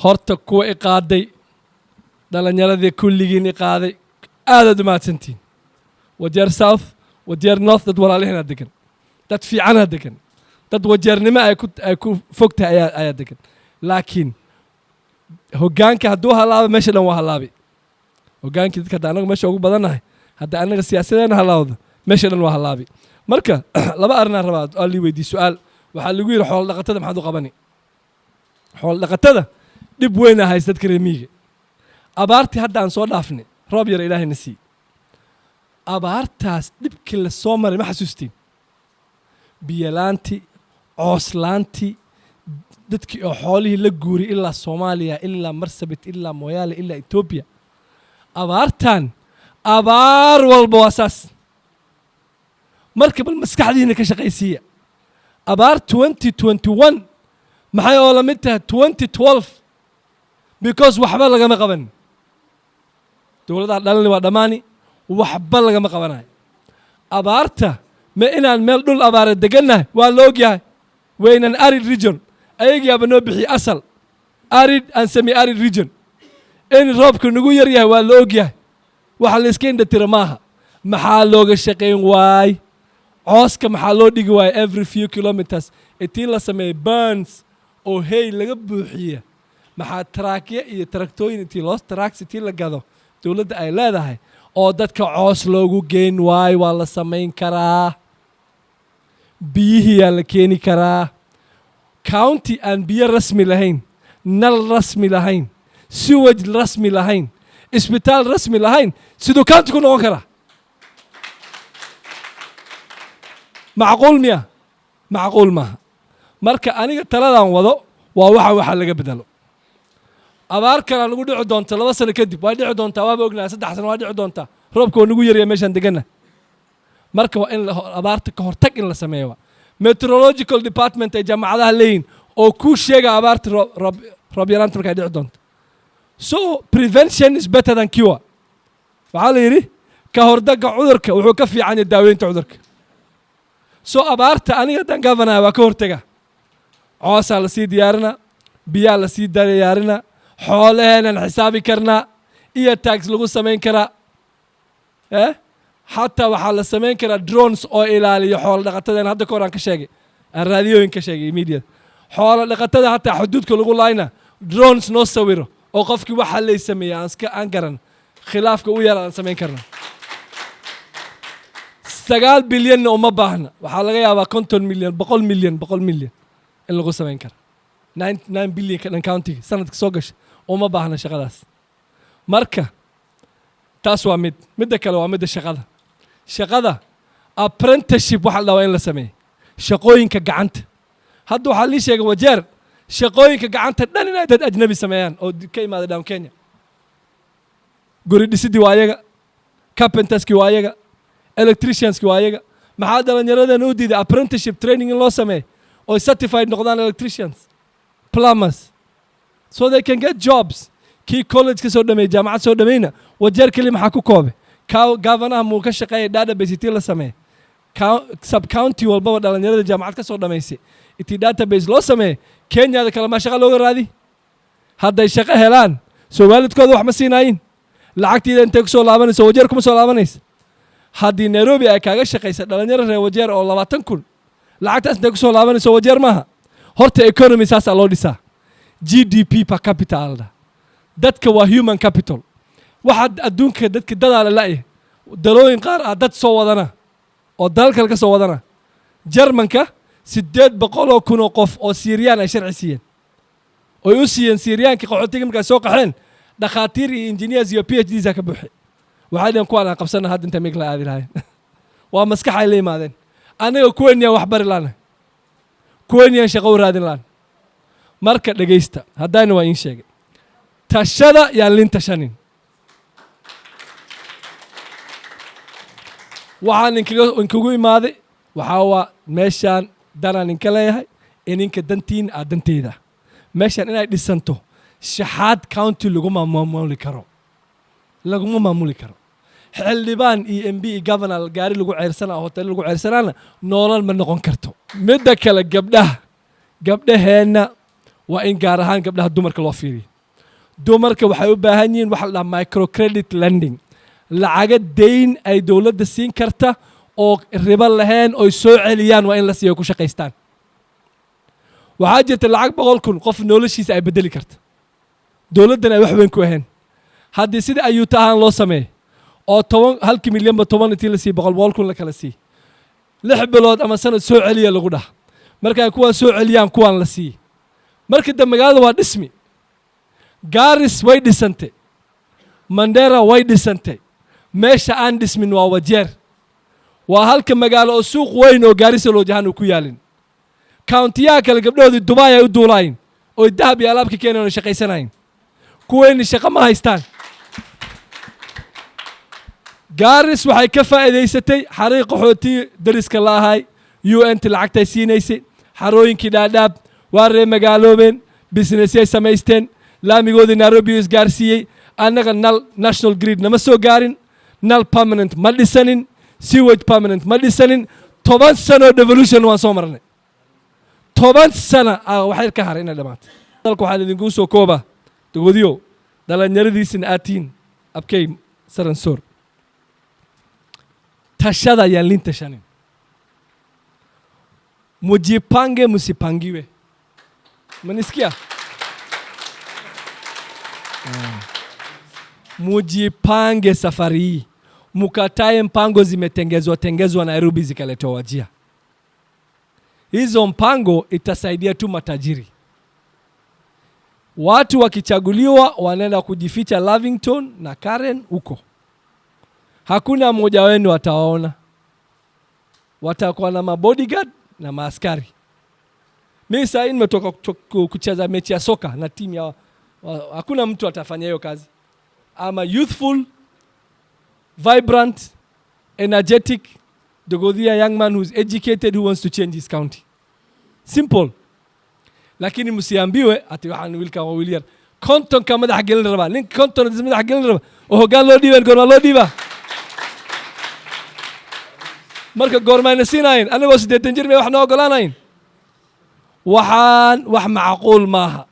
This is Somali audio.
horta kuwa iqaaday dhalinyaradii kulligiin iqaaday aad u mahadsantiin wajeer south wajeer north dad walaalihina degan dad fiicana degan dad wajeernimo ay ku fogtahay ayaa degan laakiin hoggaanka hadduu halaabo meesha dhan waa halaabi hoggaankii dadka hadda anaga meesha ugu badannahay hadda anaga siyaasadeena halaawdo meesha dhan waa halaabi marka laba arrinaan rabaa oo lii weydii su'aal waxaa lagu yidhi xoolo dhaqatada maxaad u qabani xoolo dhaqatada dhib weyna haysta dadka reer miyiga abaartii hadda aan soo dhaafnay roob yar ilaahayna sii abaartaas dhibkii la soo maray ma xasuustiin biyalaantii cooslaantii dadkii oo xoolihii la guuri ilaa Soomaaliya ilaa Marsabit ilaa Moyaale ilaa Ethiopia abaartan abaar walba wasaas marka bal maskaxdiina ka shaqaysiya abaar 2021 maxay oo la mid tahay 2012 because waxba lagama qaban dawladda dhalani waa dhamaani waxba lagama qabanayo abaarta ma inaan meel dhul abaare degannahay waa la ogyahay weynan arid region ayagiiba noo bixi asal arid and semi arid region in roobka nagu yar yahay waa la ogyahay waxa la iska indhatira maaha maxaa looga shaqayn waay cooska maxaa loo dhigi waay every few kilometers intii la sameeyay burns oo hay laga buuxiya maxaa taraakya iyo taraktooyin intii loo tracks intii la gado dawladda ay leedahay oo dadka coos loogu geyn waay waa la samayn karaa biyihii yaa la keeni karaa county aan biyo rasmi lahayn nal rasmi lahayn sewage rasmi lahayn isbitaal rasmi lahayn siduu county ku noqon karaa macquul miya macquul maaha marka aniga taladan wado waa waxa laga bedelo abaar kale nagu dhici doonto 2 sano kadib waa dhici doontaa waaba ognahay 3 sano waa dhici doontaa roobka oo nagu yaryahay meeshan deganna marka waa in abaarta ka hortag in la sameeyo meteorological department ay jaamacadaha leeyihiin oo ku sheega abaarta roob yaraanta markay dhici doonto so prevention is better than cure waxaa la yidhi ka hortagga cudurka wuxuu ka fiican yahay daaweynta cudurka so abaarta aniga dan governor waa ka hortaga coosaa la sii diyaarina biyaa la sii diyaarina xoolaheenan xisaabi karnaa iyo tax lagu samayn karaa حتى waxaa la samayn karaa drones oo ilaaliyo xoolo dhaqatada hadda ka hor aan ka sheegay aan raadiyooyin ka sheegay media xoolo dhaqatada hatta xuduudka lagu laayna drones noo sawiro oo qofkii waxa la sameeyay aan garan khilaafka u yar aan samayn karna 9 bilyan uma baahna waxaa laga yaabaa 50 milyan 100 milyan in lagu samayn karo 9 bilyan kan county sanadka soo gashay uma baahna shaqadaas marka taas waa mid kale waa mid shaqada apprenticeship waxa la waa in la sameeyo shaqooyinka gacanta hadda waxa la sheegay wajeer shaqooyinka gacanta dhan inay dad ajnabi sameeyaan oo ka yimaada down Kenya guri dhisidii waa ayaga carpenters ki waa ayaga electricians ki waa ayaga maxaa dhalinyaradan u diiday apprenticeship training in loo sameeyo oo certified noqdaan electricians plumbers so they can get jobs kii college ka soo dhameeyay jaamacad soo dhameeyna wajeer kali maxaa ku koobay governor muu ka shaqeeyay database intii la sameeyay sub county walba dhalinyarada jaamacad ka soo dhameysay intii database loo sameeyay Kenya da kala ma shaqo looga raadi hadday shaqo helaan Soomaalidkooda wax ma siinayin lacagtiida intee ku soo laabanayso wajeer kuma soo laabanayso haddii Nairobi ay kaaga shaqeysa dhalinyaro reer wajeer oo 20,000 lacagtaas intee ku soo laabanayso wajeer maaha horta economy saas loo dhisaa GDP per capita alda dadka waa human capital waxa adduunka dadka dadaal la yahay dalooyin qaar dad soo wadana oo dalka ka soo wadana Jarmanka 800,000 qof oo Syrian ay sharci siiyeen oo u siiyeen Syrianka qaxootiga markay soo qaxeen dhakhaatiir iyo engineers iyo PhDs ka buuxay waxa dhan ku aan qabsana hadda inta meeg la aadi lahayn waa maskax ay leeyimaadeen aniga kuwaniya wax bari laana kuwaniya shaqo raadin laan marka dhageysta haddana waa in sheegay tashada yaa lin tashanin waxaan inkugu imaaday waxaa waa meeshaan danaan inka leeyahay ininka dantiin danteeda meeshaan inay dhisanto shaxaad county laguma maamuli karo xildhibaan iyo MB iyo governor gaari lagu ceersana hotel lagu ceersanaana nolol ma noqon karto midda kale gabdhaheena waa in gaar ahaan gabdhaha dumarka loo fiiriyo dumarka waxay u baahan yihiin waxa la dhaha microcredit lending lacaga dayn ay dowladda siin karta oo ribo lahayn oo soo celiyaan waa in la siiyo ku shaqaystaan waxaa jirta lacag 100,000 qof noloshiisa ay bedeli karta dowladdan ay wax weyn ku ahayn haddii sida ayuuta ahaan loo sameeyo oo 1 milyan ba 10 intii la siiyo 100,000 la kala siiyo 6 bilood ama sanad soo celiya lagu dhaha markay kuwaan soo celiyaan kuwaan la siiyo markii dambe magaalada waa dhismi Garis way dhisantay Mandera way dhisantay meesha aan dhismin waa Wajeer waa halka magaalo oo suuq weyn oo Garis loo jahan ku yaalin county-ya kale gabdhoodii Dubai ay u duulayn oo dahab iyo alaab ka keeneen oo shaqaysanayn kuweeni shaqo ma haystaan Garis waxay ka faa'iideysatay xariiq qaxooti dariska la ahay UN lacagtay siinaysay xarooyinkii dhaadhaab waa reer magaaloobeen business ay samaysteen laamigoodii Nairobi is gaarsiiyey annaga national grid nama soo gaarin nal permanent ma dhisanin sewage permanent ma dhisanin 10 sano devolution waan soo marnay 10 sano waxay ka haray inay dhamaato dalka waxaan idinku soo kooba dogodiyo dhalinyaradiisina aatiin abkay saransoor tashada ya linta shanin mujipange musipangiwe manisikia mujipange safari hii mukatae mpango zimetengezwa Nairobi zikaletwa Wajia hizo mpango itasaidia tu matajiri watu wakichaguliwa wanaenda kujificha Lavington na Karen huko hakuna mmoja wenu atawaona watakuwa na mabodyguard na maaskari mimi sasa nimetoka kucheza mechi ya soka na timu ya hakuna mtu atafanya hiyo kazi ama youthful vibrant energetic dogodhia young man who's educated who wants to change his county simple lakini msiambiwe ati waxaan wiilka waa wiilyar konton ka madax gelin raba nin konton madax gelin raba oo hogaan loo dhiibay goor loo dhiiba marka goormayna siinayn anagoo 8 jir wax noo ogolaanayn waxaan wax macquul maaha